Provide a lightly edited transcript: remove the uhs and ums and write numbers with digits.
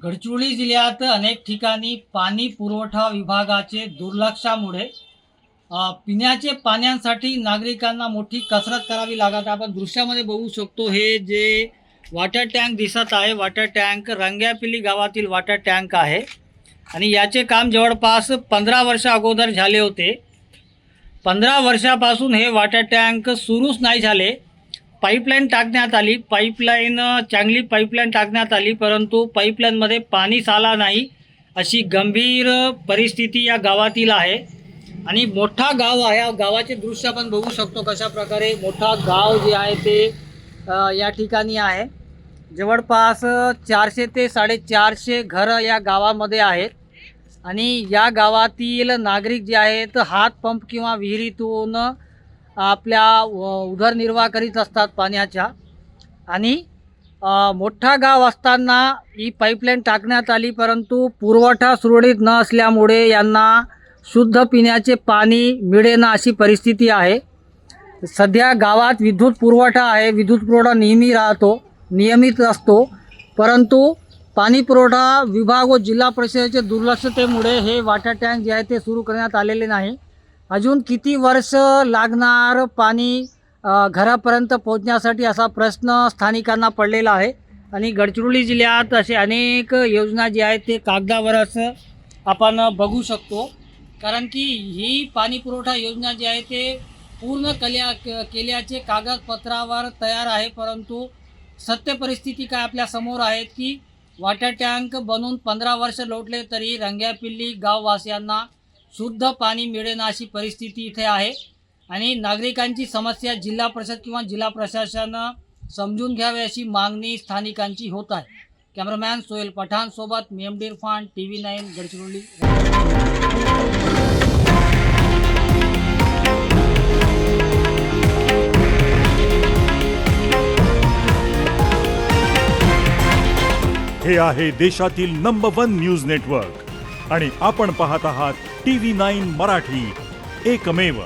गडचिरोली जिल्ह्यात अनेक ठिकाणी पाणी पुरवठा विभागाचे दुर्लक्षामुळे पिण्याचे पाण्यासाठी नागरिकांना मोठी कसरत करावी लागत. आपण दृश्यामध्ये बघू शकतो हे जे वॉटर टँक दिसत आहे, वॉटर टँक रंग्यापिली गावातील वॉटर टँक आहे आणि याचे काम जवळपास 15 वर्ष अगोदर झाले होते. 15 वर्षापासून हे वॉटर टँक सुरूच नाही झाले. पाईपलाईन टाकण्यात आली, चांगली पाईपलाईन टाकण्यात आली, परंतु पाईपलाईनमध्ये पाणीच आला नाही. अशी गंभीर परिस्थिती या गावातील आहे आणि मोठा गाव आहे. या गावाचे दृश्य आपण बघू शकतो कशा प्रकारे मोठा गाव जे आहे ते या ठिकाणी आहे. जवळपास 400 ते 450 घरं या गावामध्ये आहेत आणि या गावातील नागरिक जे आहेत हातपंप किंवा विहिरीतून आपल्या उदरनिर्वाह करीत असतात पाण्याच्या. आणि मोठा गाव असताना ही पाईपलाईन टाकण्यात आली, परंतु पुरवठा सुरळीत न असल्यामुळे यांना शुद्ध पिण्याचे पाणी मिळेना अशी परिस्थिती आहे. सध्या गावात विद्युत पुरवठा आहे, विद्युत पुरवठा नियमित असतो, परंतु पाणी पुरवठा विभाग व जिल्हा परिषदेचे दुर्लक्षतेमुळे हे वॉटर टँक जे आहे ते सुरू करण्यात आलेले नाही. अजून किती वर्ष लागणार पाणी घरापर्यंत पोहोचण्यासाठी असा प्रश्न स्थानिकांना पडलेला आहे. आणि गडचिरोली जिल्ह्यात असे अनेक योजना जी आहेत ते कागदावरच आपण बघू शकतो, कारण की ही पाणी पुरवठा योजना जी आहे ते पूर्ण केल्याचे कागदपत्रावर तयार आहे, परंतु सत्य परिस्थिती काय आपल्या समोर आहेत की वॉटर टँक बनून 15 वर्ष लोटले तरी रंग्यापिल्ली गाववासियांना शुद्ध पाणी मिळेना अशी परिस्थिती इथे आहे. आणि नागरिकांची समस्या जिल्हा परिषद किंवा जिल्हा प्रशासन समजून घ्यावे अशी मागणी स्थानिकांची होत आहे. कॅमेरामॅन सोहेल पठाण सोबत मेमडी इरफान, TV9 गडचिरोली. हे आहे देशातील नंबर 1 न्यूज नेटवर्क आणि आपण पाहत आहात TV9 मराठी, एकमेव.